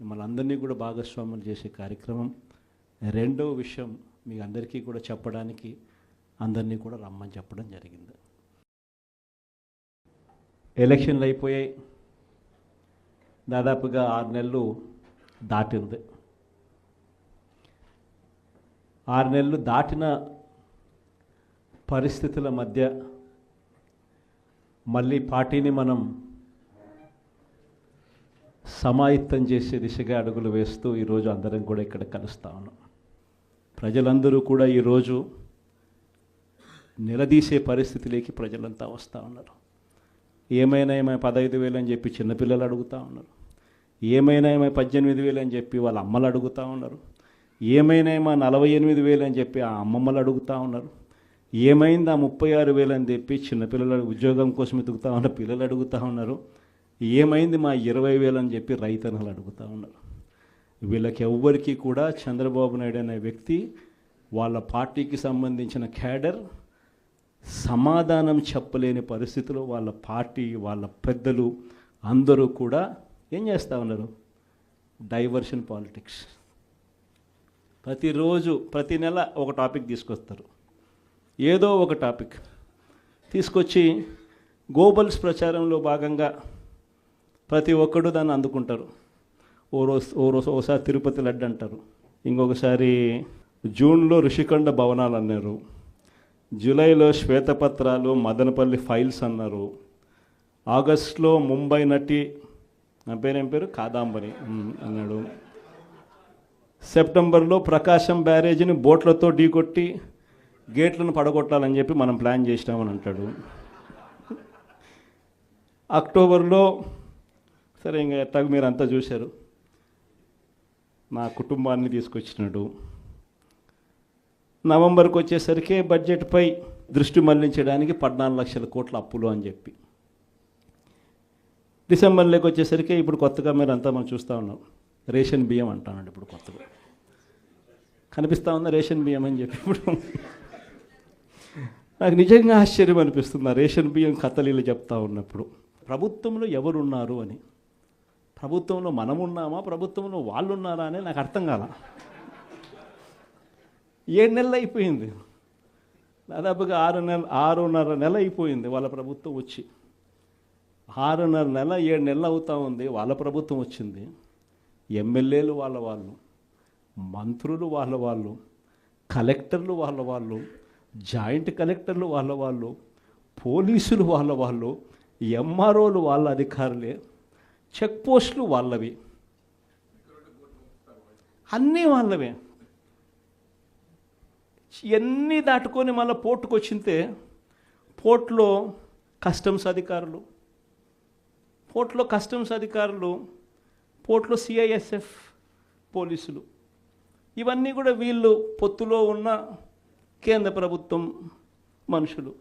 మిమ్మల్ని అందరినీ కూడా భాగస్వాములు చేసే కార్యక్రమం. రెండవ విషయం మీ అందరికీ కూడా చెప్పడానికి అందరినీ కూడా రమ్మని చెప్పడం జరిగింది. ఎలక్షన్లు అయిపోయాయి, దాదాపుగా 6 నెలలు దాటింది. 6 నెలలు దాటిన పరిస్థితుల మధ్య మళ్ళీ పార్టీని మనం సమాయత్తం చేసే దిశగా అడుగులు వేస్తూ ఈరోజు అందరం కూడా ఇక్కడ కలుస్తా ఉన్నాం. ప్రజలందరూ కూడా ఈరోజు నిలదీసే పరిస్థితిలోకి ప్రజలంతా వస్తూ ఉన్నారు. ఏమైనా 15,000 అని చెప్పి చిన్నపిల్లలు అడుగుతూ ఉన్నారు. ఏమైనా 18,000 అని చెప్పి వాళ్ళ అమ్మలు అడుగుతూ ఉన్నారు. ఏమైనా 48,000 అని చెప్పి ఆ అమ్మమ్మలు అడుగుతూ ఉన్నారు. ఏమైంది 36,000 అని చెప్పి చిన్నపిల్లలు ఉద్యోగం కోసం ఎదుగుతూ ఉన్న పిల్లలు అడుగుతూ ఉన్నారు. ఏమైంది 20,000 అని చెప్పి రైతన్నలు అడుగుతూ ఉన్నారు. వీళ్ళకి ఎవ్వరికీ కూడా చంద్రబాబు నాయుడు అనే వ్యక్తి, వాళ్ళ పార్టీకి సంబంధించిన క్యాడర్ సమాధానం చెప్పలేని పరిస్థితిలో వాళ్ళ పార్టీ, వాళ్ళ పెద్దలు అందరూ కూడా ఏం చేస్తూ ఉన్నారు? Diversion politics. ప్రతిరోజు ప్రతి నెల ఒక టాపిక్ తీసుకొస్తారు. ఏదో ఒక టాపిక్ తీసుకొచ్చి గోబల్స్ ప్రచారంలో భాగంగా ప్రతి ఒక్కడు దాన్ని అందుకుంటారు. ఓసారి తిరుపతి లడ్డు అంటారు, ఇంకొకసారి జూన్లో ఋషికొండ భవనాలు అన్నారు, జూలైలో శ్వేతపత్రాలు మదనపల్లి ఫైల్స్ అన్నారు, ఆగస్టులో ముంబై నటి నా పేరేం పేరు కాదాంబరి అన్నాడు, సెప్టెంబర్లో ప్రకాశం బ్యారేజీని బోట్లతో ఢీకొట్టి గేట్లను పడగొట్టాలని చెప్పి మనం ప్లాన్ చేసినామని అంటాడు. అక్టోబర్లో సరే ఇంకా ఎట్టాగ మీరు అంతా చూశారు, నా కుటుంబాన్ని తీసుకొచ్చినాడు. నవంబర్కి వచ్చేసరికి బడ్జెట్పై దృష్టి మళ్లించడానికి 14 లక్షల కోట్ల అప్పులు అని చెప్పి, డిసెంబర్లోకి వచ్చేసరికి ఇప్పుడు కొత్తగా మీరు అంతా మనం చూస్తూ ఉన్నాం, రేషన్ బియ్యం అంటానండి. ఇప్పుడు కొత్తగా కనిపిస్తూ ఉందా రేషన్ బియ్యం అని చెప్పి. ఇప్పుడు నాకు నిజంగా ఆశ్చర్యం అనిపిస్తుంది ఆ రేషన్ బియ్యం కథలీలు చెప్తా ఉన్నప్పుడు. ప్రభుత్వంలో ఎవరున్నారు అని, ప్రభుత్వంలో మనం ఉన్నామా, ప్రభుత్వంలో వాళ్ళు ఉన్నారా అని నాకు అర్థం కాల. 7 నెలలు అయిపోయింది, దాదాపుగా 6.5 నెల అయిపోయింది వాళ్ళ ప్రభుత్వం వచ్చి. 6.5 నెల 7 నెలలు అవుతూ ఉంది వాళ్ళ ప్రభుత్వం వచ్చింది. ఎమ్మెల్యేలు వాళ్ళు, మంత్రులు వాళ్ళు, కలెక్టర్లు వాళ్ళు, జాయింట్ కలెక్టర్లు వాళ్ళు, పోలీసులు వాళ్ళు, ఎంఆర్ఓలు వాళ్ళ అధికారులే, చెక్ పోస్టులు వాళ్ళవి, అన్నీ వాళ్ళవే. ఎన్ని దాటుకొని మళ్ళీ పోర్టుకు వచ్చింతే పోర్టులో కస్టమ్స్ అధికారులు, పోర్టులో సిఐఎస్ఎఫ్ పోలీసులు, ఇవన్నీ కూడా వీళ్ళు పొత్తులో ఉన్న కేంద్ర ప్రభుత్వం మనుషులు.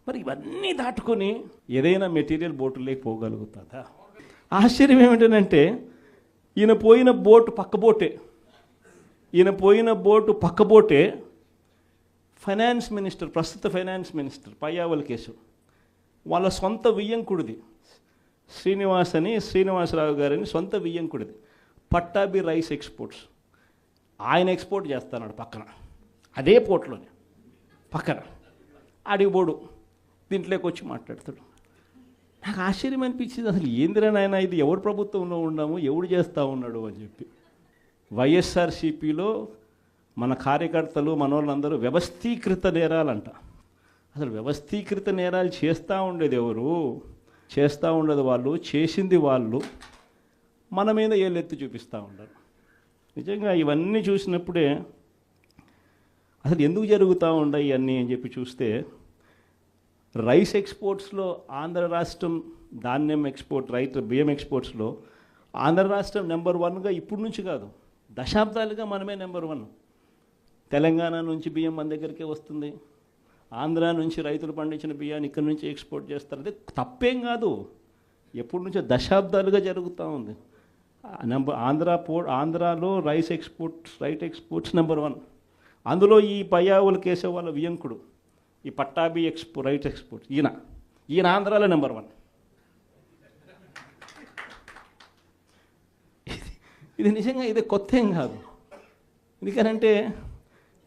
మరి ఇవన్నీ దాటుకొని ఏదైనా మెటీరియల్ బోటులోకి పోగలుగుతుందా? ఆశ్చర్యం ఏమిటంటే ఈయన పోయిన బోటు పక్క బోటే ఫైనాన్స్ మినిస్టర్, ప్రస్తుత ఫైనాన్స్ మినిస్టర్ పయ్యావుల కేశవ్ వాళ్ళ సొంత వియ్యంకుడిది, శ్రీనివాసరావు గారని సొంత వియ్యంకుడిది, పట్టాభి రైస్ ఎక్స్పోర్ట్స్. ఆయన ఎక్స్పోర్ట్ చేస్తున్నాడు పక్కన, అదే పోర్ట్లోనే పక్కన. అడిగిపోడు దీంట్లోకి వచ్చి మాట్లాడతాడు. నాకు ఆశ్చర్యం అనిపించింది, అసలు ఏందిరా నాయన ఇది, ఎవరు ప్రభుత్వంలో ఉన్నాము, ఎవడు చేస్తూ ఉన్నాడు అని చెప్పి. వైఎస్ఆర్సీపీలో మన కార్యకర్తలు మనోళ్ళందరూ వ్యవస్థీకృత నేరాలంట. అసలు వ్యవస్థీకృత నేరాలు చేస్తూ ఉండేది ఎవరు? చేస్తూ ఉండేది వాళ్ళు, చేసింది వాళ్ళు, మన మీద ఏళ్ళెత్తి చూపిస్తూ ఉండరు. నిజంగా ఇవన్నీ చూసినప్పుడే అసలు ఎందుకు జరుగుతూ ఉన్నాయి ఇవన్నీ అని చెప్పి చూస్తే, రైస్ ఎక్స్పోర్ట్స్లో ఆంధ్ర రాష్ట్రం, ధాన్యం ఎక్స్పోర్ట్, బియ్యం ఎక్స్పోర్ట్స్లో ఆంధ్ర రాష్ట్రం నెంబర్ 1గా ఇప్పుడు నుంచి కాదు, దశాబ్దాలుగా మనమే నెంబర్ 1. తెలంగాణ నుంచి బియ్యం మన దగ్గరికే వస్తుంది, ఆంధ్ర నుంచి రైతులు పండించిన బియ్యాన్ని ఇక్కడి నుంచి ఎక్స్పోర్ట్ చేస్తారు. అదే తప్పేం కాదు, ఎప్పటి నుంచో దశాబ్దాలుగా జరుగుతూ ఉంది. ఆంధ్రాలో రైస్ ఎక్స్పోర్ట్స్ నెంబర్ 1. అందులో ఈ పయ్యావుల కేశవ్ వాళ్ళ వియంకుడు, ఈ పట్టాభి రైట్ ఎక్స్పోర్ట్, ఈయన ఆంధ్రాలో నెంబర్ 1. ఇది నిజంగా ఇది కొత్త ఏం కాదు. ఎందుకనంటే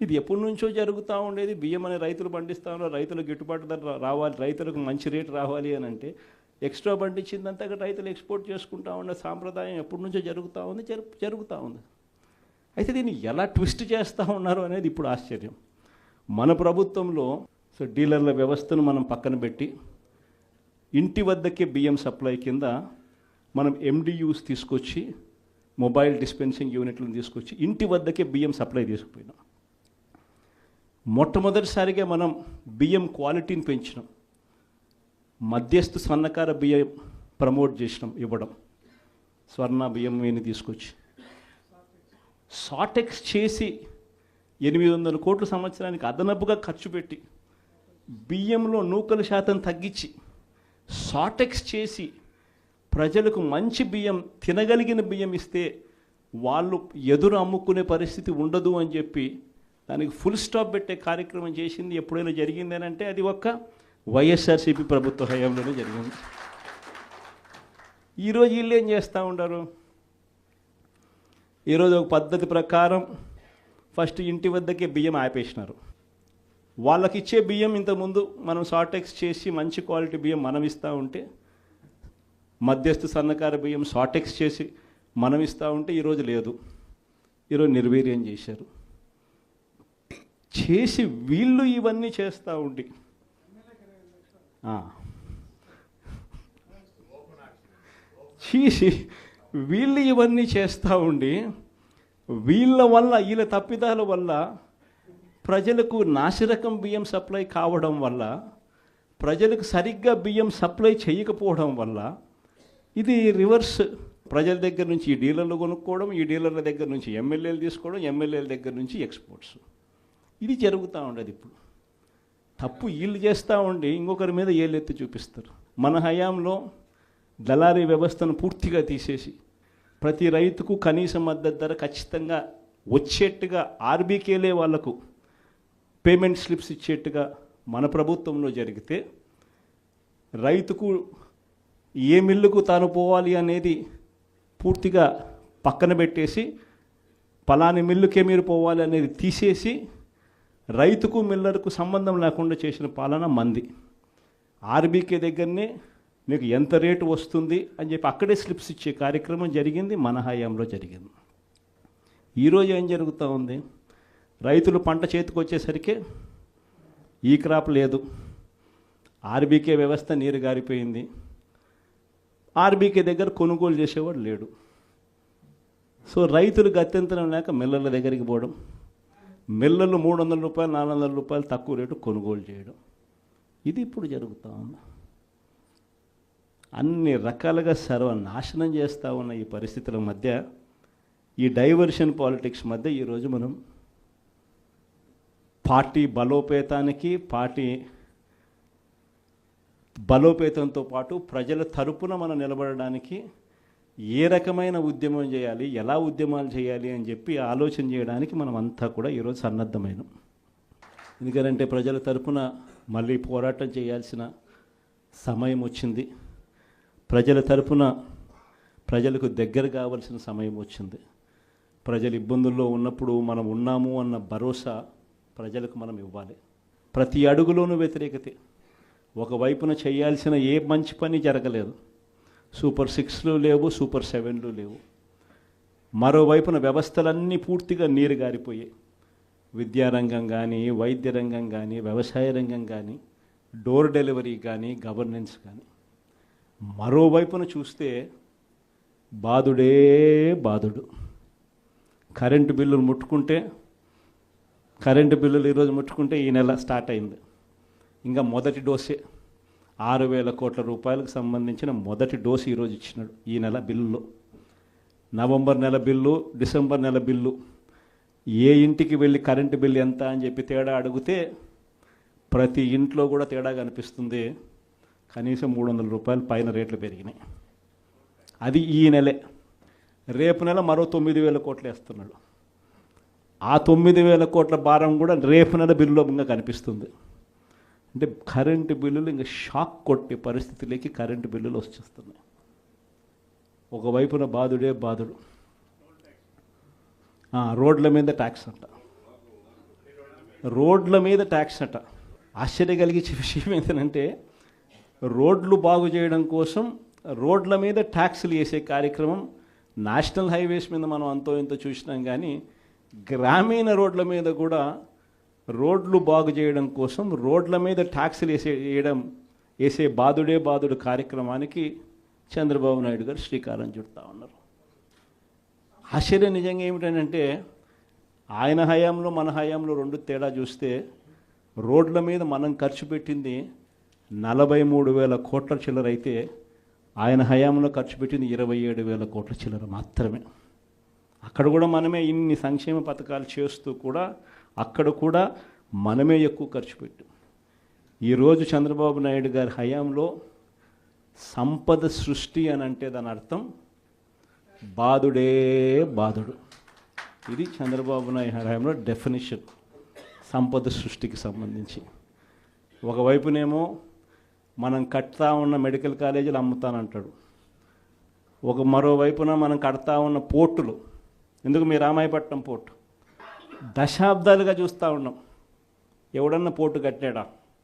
ఇది ఎప్పటి నుంచో జరుగుతూ ఉండేది. బియ్యం అనే రైతులు పండిస్తూ ఉన్నారు, రైతులకు గిట్టుబాటు ధర రావాలి, రైతులకు మంచి రేటు రావాలి అని అంటే ఎక్స్ట్రా పండించిందంతా రైతులు ఎక్స్పోర్ట్ చేసుకుంటూ ఉండే సాంప్రదాయం ఎప్పటి నుంచో జరుగుతూ ఉంది, జరుగుతూ ఉంది. అయితే దీన్ని ఎలా ట్విస్ట్ చేస్తూ ఉన్నారు అనేది ఇప్పుడు ఆశ్చర్యం. మన ప్రభుత్వంలో డీలర్ల వ్యవస్థను మనం పక్కన పెట్టి ఇంటి వద్దకే బియ్యం సప్లై కింద మనం MDUs తీసుకొచ్చి, మొబైల్ డిస్పెన్సింగ్ యూనిట్లను తీసుకొచ్చి ఇంటి వద్దకే బియ్యం సప్లై తీసుకుపోయినాం. మొట్టమొదటిసారిగా మనం బియ్యం క్వాలిటీని పెంచినాం. మధ్యస్థ సన్నకార బియ్యం ప్రమోట్ చేసినాం, ఇవ్వడం. స్వర్ణ బియ్యం వీని తీసుకొచ్చి సాటెక్స్ చేసి 800 కోట్ల సంవత్సరానికి అదనపుగా ఖర్చు పెట్టి బియ్యంలో నూకల శాతం తగ్గించి సాటెక్స్ చేసి ప్రజలకు మంచి బియ్యం, తినగలిగిన బియ్యం ఇస్తే వాళ్ళు ఎదురు అమ్ముకునే పరిస్థితి ఉండదు అని చెప్పి దానికి ఫుల్ స్టాప్ పెట్టే కార్యక్రమం చేసింది ఎప్పుడైనా జరిగిందని అంటే అది ఒక్క వైఎస్ఆర్సీపీ ప్రభుత్వ హయాంలోనే జరిగింది. ఈరోజు వీళ్ళు ఏం చేస్తూ ఉంటారు? ఈరోజు ఒక పద్ధతి ప్రకారం ఫస్ట్ ఇంటి వద్దకే బియ్యం ఆపేసినారు. వాళ్ళకి ఇచ్చే బియ్యం ఇంతకుముందు మనం సాటెక్స్ చేసి మంచి క్వాలిటీ బియ్యం మనం ఇస్తూ ఉంటే, మధ్యస్థ సన్నకార బియ్యం సాటెక్స్ చేసి మనం ఇస్తూ ఉంటే ఈరోజు లేదు. ఈరోజు నిర్వీర్యం చేశారు. చేసి వీళ్ళు ఇవన్నీ చేస్తూ ఉండి చేసి వీళ్ళు ఇవన్నీ చేస్తూ ఉండి వీళ్ళ వల్ల, వీళ్ళ తప్పిదాల వల్ల ప్రజలకు నాసిరకం బియ్యం సప్లై కావడం వల్ల, ప్రజలకు సరిగ్గా బియ్యం సప్లై చేయకపోవడం వల్ల ఇది రివర్స్. ప్రజల దగ్గర నుంచి ఈ డీలర్లు కొనుక్కోవడం, ఈ డీలర్ల దగ్గర నుంచి ఎమ్మెల్యేలు తీసుకోవడం, ఎమ్మెల్యేల దగ్గర నుంచి ఎక్స్పోర్ట్స్. ఇది జరుగుతూ ఉండదు. ఇప్పుడు తప్పు వీళ్ళు చేస్తూ ఉండి ఇంకొకరి మీద ఏళ్ళెత్తి చూపిస్తారు. మన హయాంలో దళారీ వ్యవస్థను పూర్తిగా తీసేసి ప్రతి రైతుకు కనీస మద్దతు ధర ఖచ్చితంగా వచ్చేట్టుగా ఆర్బీకేలే వాళ్లకు పేమెంట్ స్లిప్స్ ఇచ్చేట్టుగా మన ప్రభుత్వంలో జరిగితే, రైతుకు ఏ మిల్లుకు తాను పోవాలి అనేది పూర్తిగా పక్కన పెట్టేసి పలాని మిల్లుకే మీరు పోవాలి అనేది తీసేసి రైతుకు మిల్లర్కు సంబంధం లేకుండా చేసిన పాలన మంది. ఆర్బీకే దగ్గరనే మీకు ఎంత రేటు వస్తుంది అని చెప్పి అక్కడే స్లిప్స్ ఇచ్చే కార్యక్రమం జరిగింది, మన హయాంలో జరిగింది. ఈరోజు ఏం జరుగుతూ ఉంది? రైతులు పంట చేతికి వచ్చేసరికి ఈ క్రాప్ లేదు, ఆర్బీకే వ్యవస్థ నీరు గారిపోయింది, ఆర్బీకే దగ్గర కొనుగోలు చేసేవాడు లేడు. సో రైతులు గత్యంతరం లేక మిల్లర్ల దగ్గరికి పోవడం, మిల్లర్లు 300 రూపాయలు 400 రూపాయలు తక్కువ రేటు కొనుగోలు చేయడం, ఇది ఇప్పుడు జరుగుతూ ఉంది. అన్ని రకాలుగా సర్వనాశనం చేస్తూ ఉన్న ఈ పరిస్థితుల మధ్య, ఈ డైవర్షన్ పాలిటిక్స్ మధ్య ఈరోజు మనం పార్టీ బలోపేతానికి, పార్టీ బలోపేతంతో పాటు ప్రజల తరపున మనం నిలబడడానికి ఏ రకమైన ఉద్యమం చేయాలి, ఎలా ఉద్యమాలు చేయాలి అని చెప్పి ఆలోచన చేయడానికి మనం అంతా కూడా ఈరోజు సన్నద్ధమైనాం. ఎందుకంటే ప్రజల తరపున మళ్ళీ పోరాటం చేయాల్సిన సమయం వచ్చింది. ప్రజల తరపున ప్రజలకు దగ్గర కావాల్సిన సమయం వచ్చింది. ప్రజలు ఇబ్బందుల్లో ఉన్నప్పుడు మనం ఉన్నాము అన్న భరోసా ప్రజలకు మనం ఇవ్వాలి. ప్రతి అడుగులోనూ వ్యతిరేకతే. ఒకవైపున చేయాల్సిన ఏ మంచి పని జరగలేదు. సూపర్ 6లు లేవు, సూపర్ 7లు లేవు. మరోవైపున వ్యవస్థలన్నీ పూర్తిగా నీరు గారిపోయాయి. విద్యారంగం కానీ, వైద్య రంగం కానీ, వ్యవసాయ రంగం కానీ, డోర్ డెలివరీ కానీ, గవర్నెన్స్ కానీ. మరోవైపున చూస్తే బాధుడే బాధుడు. కరెంటు బిల్లులు ముట్టుకుంటే, కరెంటు బిల్లులు ఈరోజు ముట్టుకుంటే ఈ నెల స్టార్ట్ అయింది. ఇంకా మొదటి డోసే 6,000 కోట్ల రూపాయలకు సంబంధించిన మొదటి డోసు ఈరోజు ఇచ్చినాడు ఈ నెల బిల్లులో. నవంబర్ నెల బిల్లు, డిసెంబర్ నెల బిల్లు, ఏ ఇంటికి వెళ్ళి కరెంటు బిల్లు ఎంత అని చెప్పి తేడా అడిగితే ప్రతి ఇంట్లో కూడా తేడా కనిపిస్తుంది. కనీసం 300 రూపాయలు పైన రేట్లు పెరిగినాయి. అది ఈ నెలే. రేపు నెల మరో 9,000 కోట్లు వేస్తున్నాడు. ఆ 9,000 కోట్ల భారం కూడా రేపు నెల బిల్లులో ఇంకా కనిపిస్తుంది. అంటే కరెంటు బిల్లులు ఇంకా షాక్ కొట్టే పరిస్థితిలోకి కరెంటు బిల్లులు వచ్చేస్తున్నాయి. ఒకవైపున బాధుడే బాధుడు. రోడ్ల మీద ట్యాక్స్ అంట, రోడ్ల మీద ట్యాక్స్ అంట. ఆశ్చర్య కలిగించే విషయం ఏంటంటే రోడ్లు బాగు చేయడం కోసం రోడ్ల మీద ట్యాక్సులు వేసే కార్యక్రమం నేషనల్ హైవేస్ మీద మనం అంతో ఇంతో చూసినాం, కానీ గ్రామీణ రోడ్ల మీద కూడా రోడ్లు బాగు చేయడం కోసం రోడ్ల మీద ట్యాక్సులు వేసే బాదుడు కార్యక్రమానికి చంద్రబాబు నాయుడు గారు శ్రీకారం చుడతా ఉన్నారు. ఆశ్చర్యం నిజంగా ఏమిటంటే ఆయన హయాంలో మన హయాంలో రెండు తేడా చూస్తే రోడ్ల మీద మనం ఖర్చు పెట్టింది 43,000 కోట్ల చిల్లర అయితే ఆయన హయాంలో ఖర్చు పెట్టింది 27,000 కోట్ల చిల్లర మాత్రమే. అక్కడ కూడా మనమే ఇన్ని సంక్షేమ పథకాలు చేస్తూ కూడా అక్కడ కూడా మనమే ఎక్కువ ఖర్చు పెట్టాం. ఈరోజు చంద్రబాబు నాయుడు గారి హయాంలో సంపద సృష్టి అని అంటే దాని అర్థం బాదుడే బాదుడు. ఇది చంద్రబాబు నాయుడు హయాంలో డెఫినిషన్ సంపద సృష్టికి సంబంధించి. ఒకవైపునేమో మనం కడతా ఉన్న మెడికల్ కాలేజీలు అమ్ముతానంటాడు, మరోవైపున మనం కడతా ఉన్న పోర్టులు, ఎందుకు మీ రామాయపట్నం పోర్టు దశాబ్దాలుగా చూస్తూ ఉన్నాం, ఎవడన్నా పోర్టు కట్టాడా?